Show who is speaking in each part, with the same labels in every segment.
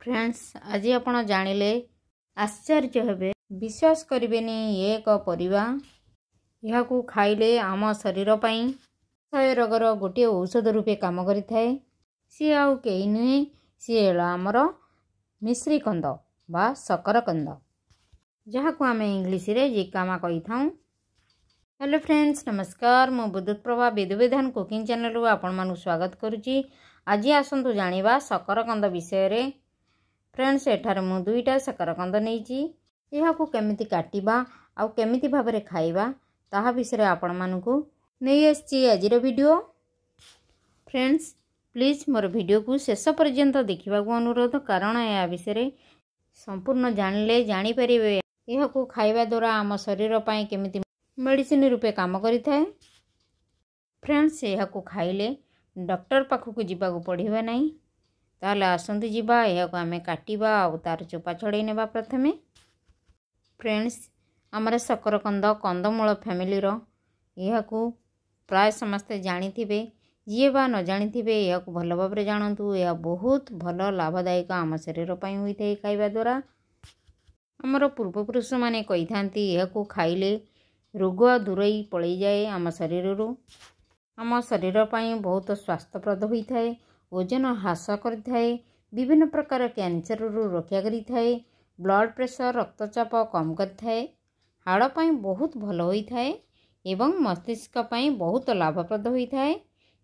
Speaker 1: Friends आज आपण जानिले आश्चर्य हेबे विश्वास करिबेनी ये एक परिबा यहाँ को खाइले आम शरीर पई 100 रोगर गोटे औषध रूपे काम करि थाए। सी आउ केही नुहे सी आमर मिश्री कंद बा शकर कंद जहाँ को आम इंग्लिश रे जिकामा कहि थाउ। हेलो फ्रेंड्स नमस्कार मु विद्युत प्रभा विधविधान कुकिंग चैनल रू आपण मानु स्वागत करुची। आज आसंतु जानिबा शकर कंद विषय रे। फ्रेंड्स एठार मु दुईटा शकर कंद नहींची यह को केमिति काटिबा आउ केमिति भाबरे खाइबा ताहा विषय आपण मानकु नहीं आछि आजिर वीडियो। फ्रेंड्स प्लीज मोर वीडियो को शेष पर्यंत देखिबा को अनुरोध कारण या विषय संपूर्ण जानले जानि परिबे यह को खाइबा द्वारा आम शरीर पई केमिति मेडिसिन रूपे काम करि थाए। फ्रेंड्स यह को खाइले डॉक्टर पाखु जीवा को पड़िबा नहीं ताले आसंतु जीवा यह को आमे काटिबा आ तार चोपा छड़े नेबा प्रथमे। फ्रेंड्स आमर शकर कंद कंदमूल फैमिली रो यह को प्राय समस्ते जानिथिबे जी बा न जानिथिबे यह को भल भाबरे जानंतु यह बहुत भल लाभदायक आम शरीर पई होई थाए। खाइबा द्वारा आमर पूर्वपुरुष माने कहि थांती यह को खाइले रोग दूरई पड़े जाए आम शरीर रो आम शरीर पई बहुत स्वास्थ्यप्रद होई थाए। ओजन ह्रास करिथाए विभिन्न प्रकार कैंसर रू रक्षा करिथाए ब्लड प्रेशर रक्तचाप कम करिथाए हाड़ पई बहुत भल होई थाए एवं मस्तिष्क पई बहुत लाभप्रद होई थाए।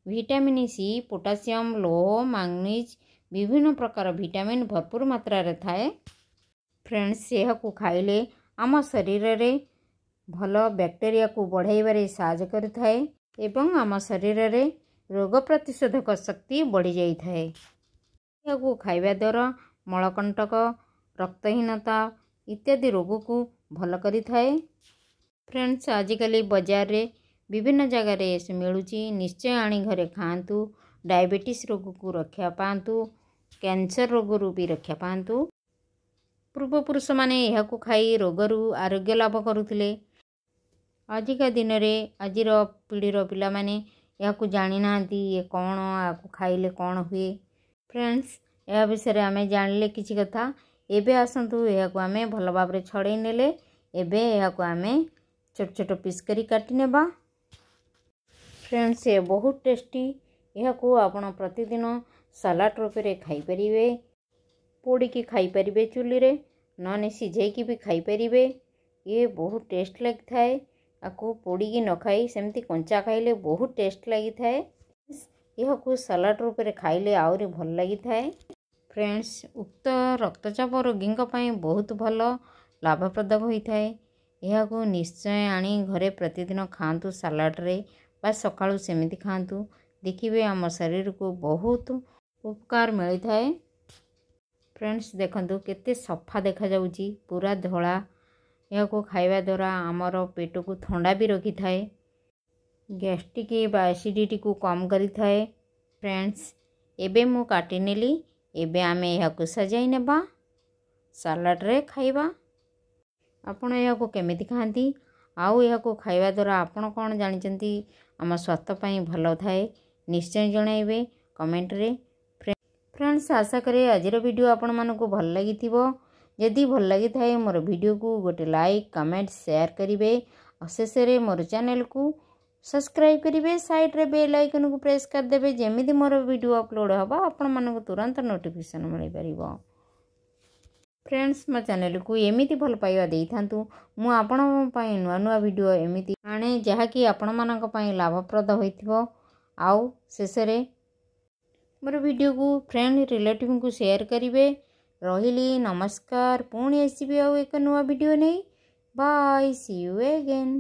Speaker 1: विटामिन सी पोटासियम लोह मैग्नीज विभिन्न प्रकार विटामिन भरपूर मात्रा रे थाए। फ्रेंड्स यह को खाइले आम शरीर रे भल बैक्टेरिया को बढ़ाइबारे साहाय्य करिथाए एवं आम शरीर रे रोग प्रतिशोधक शक्ति बढ़ी जाई थाए। यह को खाइबा द्वारा मलकंटक रक्तहीनता इत्यादि रोग को भल करि थाए। फ्रेंड्स आजिकल बाजार रे विभिन्न जगह रे से मिलुची निश्चय आनी घरे खांतु डायबिटीज रोग को रक्षा पांतु कैंसर रोग रू भी रक्षा पांतु। पूर्वपुरुष माने यह को खाई रोगरू आरोग्य लाभ करुथिले। आजिका दिन रे आजिर पीढ़ीर पिला माने यह को जानी नांती ये कौन आपको खाइले कौन हुए। फ्रेंड्स यह विषय आमे जानले किछि कथा एबे आसंतु यह को आमे भल भाबरे छड़े नेले एबे यह को आमे छोट छोट पीस करी काटी नेबा। फ्रेंड्स ये बहुत टेस्टी यह को आपण प्रतिदिन सलाड रूप रे खाई परिबे पोड़ी की खाई परिबे चुली रे नने सिझे की भी खाई परिबे ये बहुत टेस्ट लगता है। आपको पोड़ी की न खाई सेमती कंचा खाइले बहुत टेस्ट लगी थाए। यह को सलाड रूप रे खाइले आउरी भल लगी थाए। फ्रेंड्स उक्त रक्तचाप रोगी पई बहुत भल लाभप्रद होई थाए। यह को निश्चय आनी घरे प्रतिदिन खांतु सलाड रे बा सकाळु सेमिति खांतु देखिबे आम शरीर को बहुत उपकार मिली थाए। फ्रेंड्स देखंतु केते सफा देखा जाउची पूरा धला। यह को खाइबा द्वारा आमर पेट को ठंडा भी रखी थाए गैस्ट्रिक बा एसिडिटी को कम करि थाए। फ्रेंड्स एबे मु काटी नेली एबे आमे यह को सजाई नेबा सलाड रे खाइबा। आपण यह को केमिति खांती आउ यह को खाइबा द्वारा आपण कोन जानिचंती आम स्वास्थ्य पई भलो थाए निश्चय जणाइबे कमेंट रे। फ्रेंड्स आशा करे आजिर वीडियो आपण मानको भल लागिथिबो। यदि भल लगी थाए मोर वीडियो को गोटे लाइक कमेंट शेयर करिवे अशेष रे मोर चैनल को सब्सक्राइब करिवे साइड रे बेल आइकन को प्रेस कर देबे जेमिति मोर वीडियो अपलोड हबा आपण मानको तुरंत नोटिफिकेशन मिल परिबो। फ्रेंड्स मो चैनल को एमिति भल पाइबा देई थांतु मु आपण पई नुआ नुआ वीडियो एमिति आने जहा कि आपण मानक पई लाभप्रद होइथिबो। आउ शेष रे मोर वीडियो को फ्रेंड रिलेटिव को शेयर करिवे। रहिली नमस्कार पुणी आसीबे आउ एक नुआ वीडियो नहीं बाय सी यू अगेन।